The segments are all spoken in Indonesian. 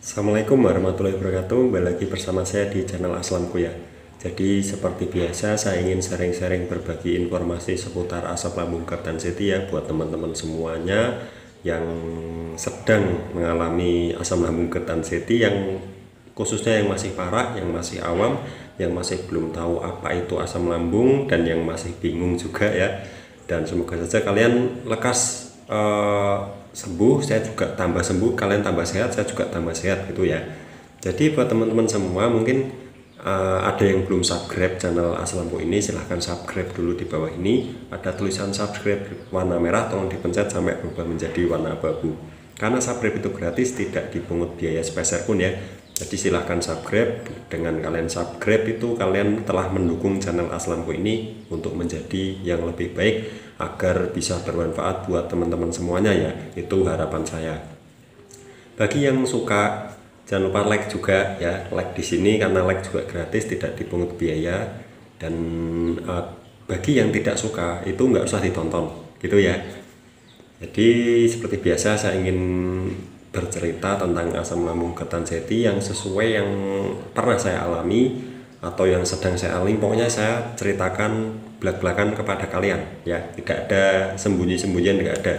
Assalamualaikum warahmatullahi wabarakatuh. Kembali lagi bersama saya di channel Aslamku ya. Jadi seperti biasa saya ingin sharing-sharing berbagi informasi seputar asam lambung GERD dan CT ya buat teman-teman semuanya yang sedang mengalami asam lambung GERD dan CT, yang khususnya yang masih parah, yang masih awam, yang masih belum tahu apa itu asam lambung, dan yang masih bingung juga ya. Dan semoga saja kalian lekas sembuh, saya juga tambah sembuh, kalian tambah sehat, saya juga tambah sehat gitu ya. Jadi buat teman-teman semua, mungkin ada yang belum subscribe channel Aslamku ini, silahkan subscribe dulu. Di bawah ini ada tulisan subscribe warna merah, tolong dipencet sampai berubah menjadi warna abu-abu. Karena subscribe itu gratis, tidak dipungut biaya sepeser pun ya. Jadi silahkan subscribe. Dengan kalian subscribe itu kalian telah mendukung channel Aslamku ini untuk menjadi yang lebih baik, agar bisa bermanfaat buat teman-teman semuanya ya. Itu harapan saya. Bagi yang suka, jangan lupa like juga ya. Like di sini karena like juga gratis, tidak dipungut biaya. Dan bagi yang tidak suka itu nggak usah ditonton gitu ya. Jadi seperti biasa saya ingin bercerita tentang asam lambung GERD dan CT yang sesuai yang pernah saya alami atau yang sedang saya alami. Pokoknya saya ceritakan belak-belakan kepada kalian ya, tidak ada sembunyi-sembunyian, tidak ada.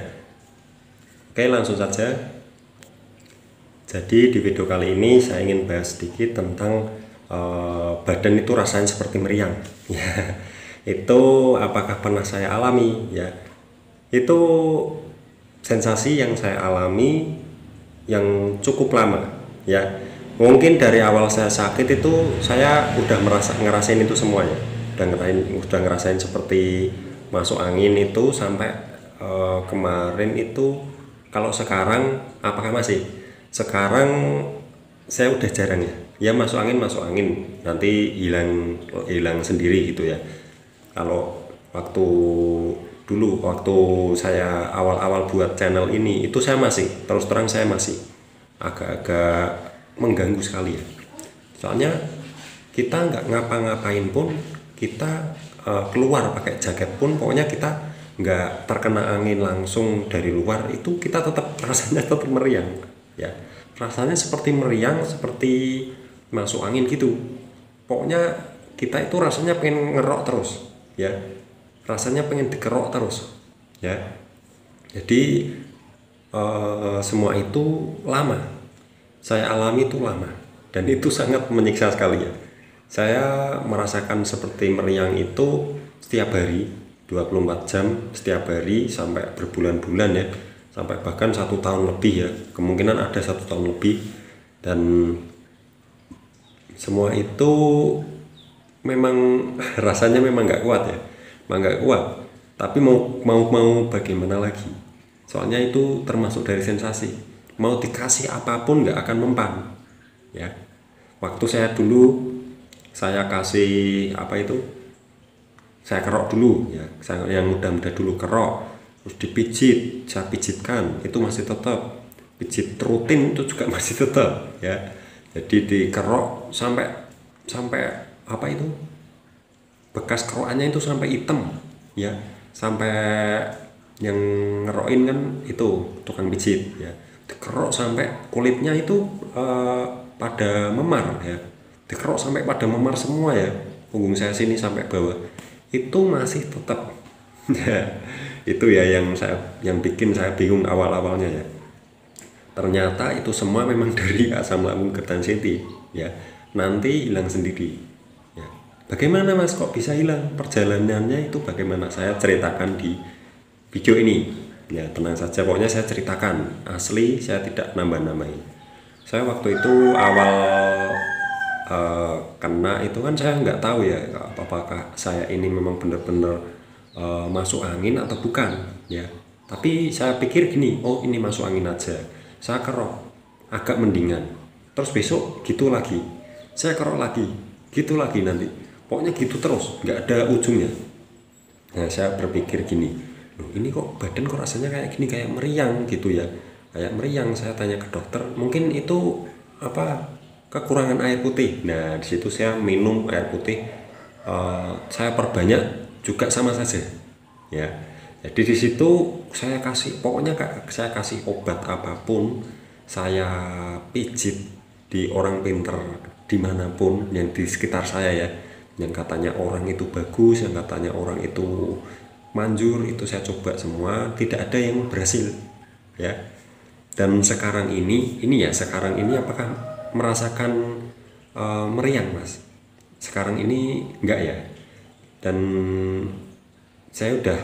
Oke, langsung saja. Jadi di video kali ini saya ingin bahas sedikit tentang badan itu rasanya seperti meriang ya. Itu apakah pernah saya alami ya? Itu sensasi yang saya alami yang cukup lama ya. Mungkin dari awal saya sakit itu saya udah ngerasain itu semuanya. Udah ngerasain seperti masuk angin itu sampai kemarin itu. Kalau sekarang apakah masih? Sekarang saya udah jarang ya masuk angin nanti hilang sendiri gitu ya. Kalau waktu saya awal-awal buat channel ini itu saya masih, terus terang saya masih agak-agak mengganggu sekali ya. Soalnya kita nggak ngapa-ngapain pun, kita keluar pakai jaket pun, pokoknya kita nggak terkena angin langsung dari luar, itu kita tetap rasanya tetap meriang ya. Rasanya seperti meriang, seperti masuk angin gitu. Pokoknya kita itu rasanya pengen ngerok terus ya, rasanya pengen dikerok terus ya. Jadi semua itu lama saya alami, itu lama, dan itu sangat menyiksa sekali ya. Saya merasakan seperti meriang itu setiap hari 24 jam, setiap hari sampai berbulan-bulan ya, sampai bahkan 1 tahun lebih ya, kemungkinan ada 1 tahun lebih. Dan semua itu memang rasanya memang nggak kuat ya, memang nggak kuat. Tapi mau bagaimana lagi? Soalnya itu termasuk dari sensasi. Mau dikasih apapun nggak akan mempan ya. Waktu saya dulu saya kasih apa itu, saya kerok dulu ya, yang muda-muda dulu kerok, terus dipijit, saya pijitkan, itu masih tetap. Pijit rutin itu juga masih tetap ya. Jadi dikerok sampai apa itu, bekas kerokannya itu sampai hitam ya, sampai yang ngerokin kan itu tukang pijit ya, dikerok sampai kulitnya itu pada memar ya, dikerok sampai pada memar semua ya, punggung saya sini sampai bawah itu masih tetap ya. Itu ya yang bikin saya bingung awal-awalnya ya. Ternyata itu semua memang dari asam lambung GERD dan CT ya, nanti hilang sendiri ya. Bagaimana Mas kok bisa hilang? Perjalanannya itu bagaimana? Saya ceritakan di video ini ya, tenang saja, pokoknya saya ceritakan asli, saya tidak nambah-nambahin. Saya waktu itu awal kena itu kan saya nggak tahu ya apakah saya ini memang benar-benar masuk angin atau bukan ya. Tapi saya pikir gini, oh ini masuk angin aja. Saya kerok agak mendingan, terus besok gitu lagi, saya kerok lagi, gitu lagi, nanti pokoknya gitu terus, nggak ada ujungnya. Nah saya berpikir gini, loh ini kok badan kok rasanya kayak gini, kayak meriang gitu ya, kayak meriang. Saya tanya ke dokter, mungkin itu apa, kekurangan air putih. Nah disitu saya minum air putih, saya perbanyak juga sama saja ya. Jadi di situ saya kasih, pokoknya saya kasih obat apapun, saya pijit di orang pinter dimanapun yang di sekitar saya ya, yang katanya orang itu bagus, yang katanya orang itu manjur, itu saya coba semua, tidak ada yang berhasil ya. Dan sekarang ini ya, sekarang ini apakah merasakan meriang Mas? Sekarang ini enggak ya. Dan saya udah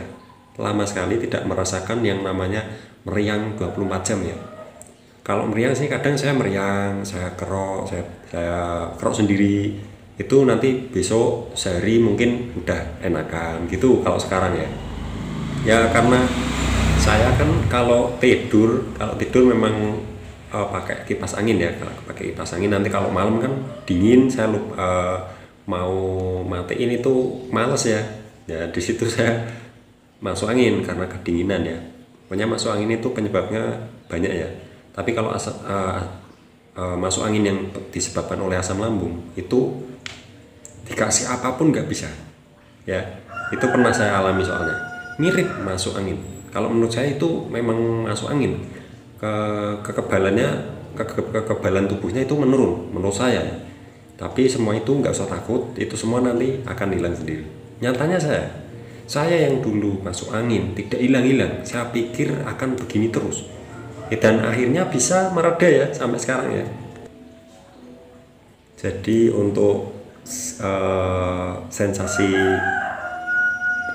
lama sekali tidak merasakan yang namanya meriang 24 jam ya. Kalau meriang sih kadang saya meriang, saya kerok sendiri. Itu nanti besok sehari mungkin udah enakan gitu kalau sekarang ya. Ya karena saya kan kalau tidur memang pakai kipas angin ya. Kalau pakai kipas angin nanti kalau malam kan dingin, saya mau matiin itu males ya. Ya di situ saya masuk angin karena kedinginan ya. Pokoknya masuk angin itu penyebabnya banyak ya. Tapi kalau masuk angin yang disebabkan oleh asam lambung itu dikasih apapun nggak bisa ya. Itu pernah saya alami soalnya mirip masuk angin. Kalau menurut saya itu memang masuk angin, kekebalan tubuhnya itu menurun menurut saya ya. Tapi semua itu nggak usah takut, itu semua nanti akan hilang sendiri. Nyatanya saya yang dulu masuk angin tidak hilang-hilang, saya pikir akan begini terus dan akhirnya bisa mereda ya sampai sekarang ya. Jadi untuk sensasi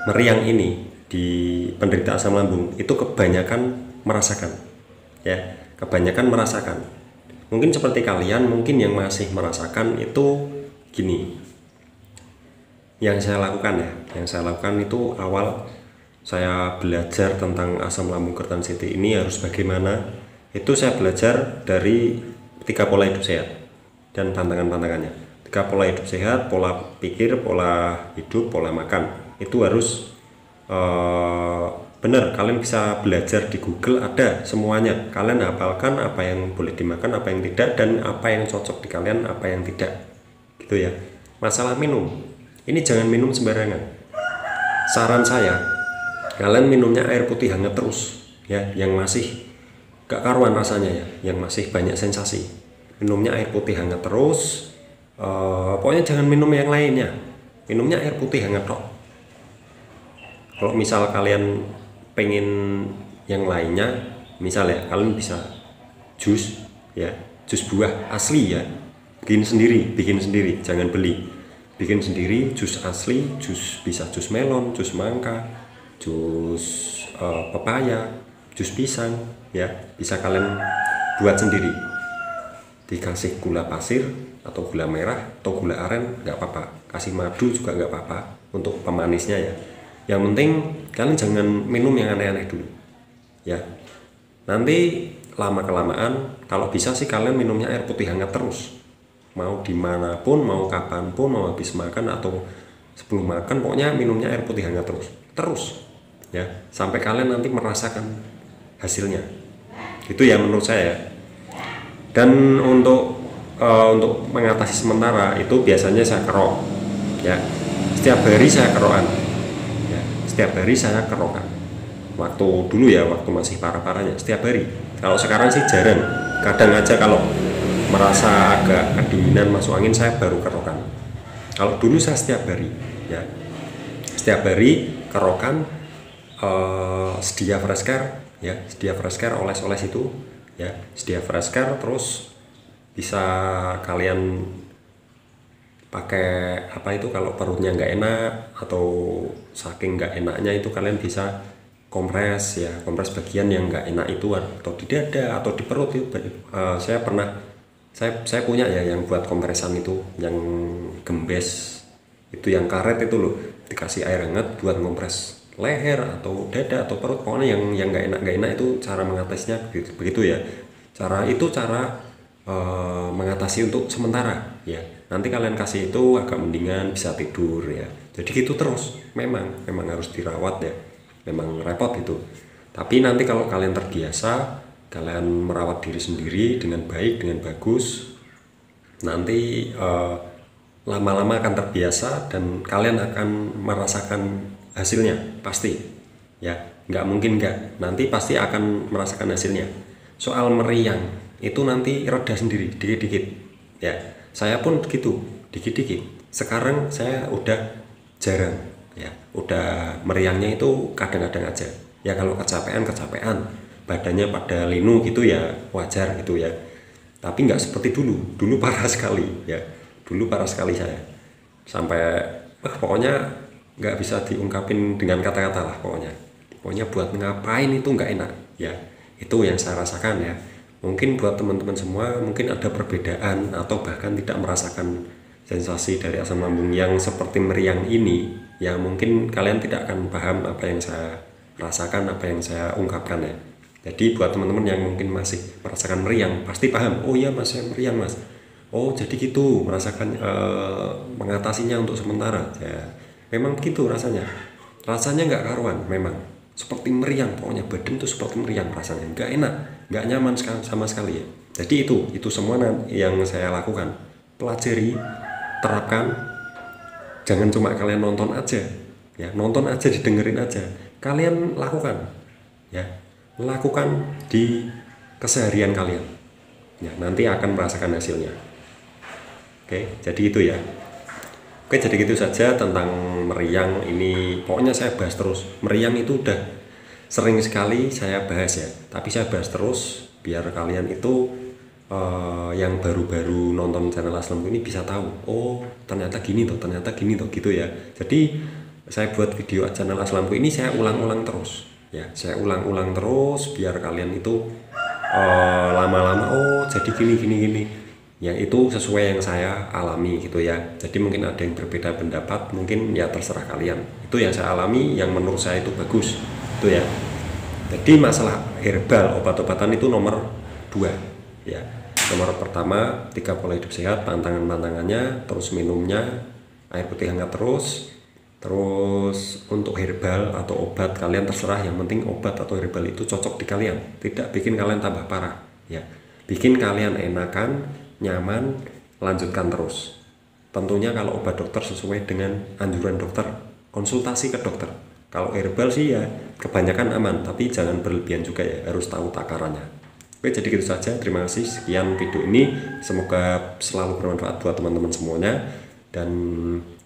meriang ini di penderita asam lambung itu kebanyakan merasakan ya, kebanyakan merasakan. Mungkin seperti kalian, mungkin yang masih merasakan itu gini. Yang saya lakukan itu awal saya belajar tentang asam lambung ketan CT ini harus bagaimana. Itu saya belajar dari 3 pola hidup sehat dan pantangan-pantangannya. 3 pola hidup sehat, pola pikir, pola hidup, pola makan. Itu harus benar, kalian bisa belajar di Google, ada semuanya. Kalian hafalkan apa yang boleh dimakan, apa yang tidak, dan apa yang cocok di kalian, apa yang tidak gitu ya. Masalah minum, ini jangan minum sembarangan. Saran saya, kalian minumnya air putih hangat terus ya, yang masih gak karuan rasanya ya, yang masih banyak sensasi. Minumnya air putih hangat terus, pokoknya jangan minum yang lainnya, minumnya air putih hangat kok. Kalau misal kalian pengen yang lainnya, misal ya kalian bisa jus ya, jus buah asli ya, bikin sendiri, jangan beli, bikin sendiri jus asli, bisa jus melon, jus mangga, jus pepaya, jus pisang ya, bisa kalian buat sendiri. Dikasih gula pasir atau gula merah atau gula aren nggak apa-apa, kasih madu juga nggak apa-apa untuk pemanisnya ya. Yang penting kalian jangan minum yang aneh-aneh dulu ya. Nanti lama-kelamaan kalau bisa sih kalian minumnya air putih hangat terus, mau dimanapun, mau kapanpun, mau habis makan atau sebelum makan, pokoknya minumnya air putih hangat terus ya, sampai kalian nanti merasakan hasilnya. Itu ya menurut saya. Dan untuk mengatasi sementara itu biasanya saya kerok ya, setiap hari saya kerokan ya, setiap hari saya kerokan. Waktu dulu ya, waktu masih parah-parahnya setiap hari. Kalau sekarang sih jarang, kadang aja kalau merasa agak kedinginan masuk angin saya baru kerokan. Kalau dulu saya setiap hari ya, setiap hari kerokan. Sedia fresh care ya, sedia fresh care, oles-oles itu ya, sedia fresh care. Terus bisa kalian pakai apa itu kalau perutnya nggak enak atau saking nggak enaknya itu kalian bisa kompres ya, kompres bagian yang nggak enak itu atau di dada atau di perut itu. Saya punya ya yang buat kompresan itu, yang gembes itu, yang karet itu loh, dikasih air hangat buat ngompres leher atau dada atau perut, pokoknya yang nggak enak itu cara mengatasinya begitu ya. Cara mengatasi untuk sementara ya. Nanti kalian kasih itu agak mendingan, bisa tidur ya. Jadi gitu terus. Memang harus dirawat ya. Memang repot itu. Tapi nanti kalau kalian terbiasa, kalian merawat diri sendiri dengan baik, dengan bagus, nanti lama-lama akan terbiasa dan kalian akan merasakan hasilnya pasti ya, nggak mungkin nggak, nanti pasti akan merasakan hasilnya. Soal meriang itu nanti reda sendiri dikit-dikit ya. Saya pun gitu dikit-dikit. Sekarang saya udah jarang ya, udah meriangnya itu kadang-kadang aja ya. Kalau kecapean badannya pada linu gitu ya wajar gitu ya, tapi nggak seperti dulu parah sekali ya. Dulu parah sekali saya sampai pokoknya nggak bisa diungkapin dengan kata-kata lah. Pokoknya buat ngapain itu nggak enak ya. Itu yang saya rasakan ya. Mungkin buat teman-teman semua mungkin ada perbedaan atau bahkan tidak merasakan sensasi dari asam lambung yang seperti meriang ini ya. Mungkin kalian tidak akan paham apa yang saya rasakan, apa yang saya ungkapkan ya. Jadi buat teman-teman yang mungkin masih merasakan meriang pasti paham. Oh iya mas, saya meriang mas. Oh jadi gitu, merasakan mengatasinya untuk sementara ya. Memang begitu rasanya nggak karuan, memang seperti meriang. Pokoknya badan tuh seperti meriang rasanya, nggak enak, nggak nyaman sama sekali ya. Jadi itu semua yang saya lakukan. Pelajari, terapkan. Jangan cuma kalian nonton aja ya, didengerin aja. Kalian lakukan ya, lakukan di keseharian kalian ya, nanti akan merasakan hasilnya. Oke, jadi itu ya. Oke, jadi gitu saja tentang meriang ini. Pokoknya saya bahas terus. Meriang itu udah sering sekali saya bahas ya, tapi saya bahas terus biar kalian itu yang baru-baru nonton channel Aslamku ini bisa tahu. Oh ternyata gini toh gitu ya. Jadi saya buat video channel Aslamku ini saya ulang-ulang terus ya. Saya ulang-ulang terus biar kalian itu lama-lama oh jadi gini ya. Itu sesuai yang saya alami gitu ya. Jadi mungkin ada yang berbeda pendapat, mungkin ya terserah kalian. Itu yang saya alami, yang menurut saya itu bagus itu ya. Jadi masalah herbal, obat-obatan itu nomor 2 ya. Nomor pertama, 3 pola hidup sehat, pantangannya, terus minumnya air putih hangat terus untuk herbal atau obat kalian terserah, yang penting obat atau herbal itu cocok di kalian, tidak bikin kalian tambah parah ya, bikin kalian enakan, nyaman, lanjutkan terus. Tentunya kalau obat dokter sesuai dengan anjuran dokter, konsultasi ke dokter. Kalau herbal sih ya kebanyakan aman, tapi jangan berlebihan juga ya, harus tahu takarannya. Oke, jadi gitu saja. Terima kasih. Sekian video ini. Semoga selalu bermanfaat buat teman-teman semuanya. Dan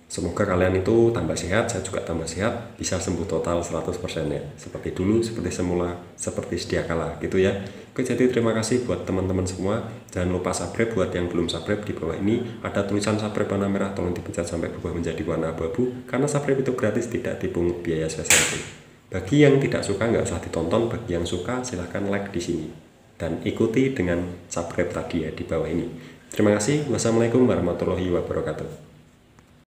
semoga kalian itu tambah sehat, saya juga tambah sehat, bisa sembuh total 100% ya. Seperti dulu, seperti semula, seperti sedia kala gitu ya. Oke, jadi terima kasih buat teman-teman semua. Jangan lupa subscribe buat yang belum subscribe. Di bawah ini ada tulisan subscribe warna merah, tolong dipencet sampai berubah menjadi warna abu-abu. Karena subscribe itu gratis, tidak dipungut biaya sepeser. Bagi yang tidak suka nggak usah ditonton, bagi yang suka silahkan like di sini. Dan ikuti dengan subscribe tadi ya di bawah ini. Terima kasih. Wassalamualaikum warahmatullahi wabarakatuh.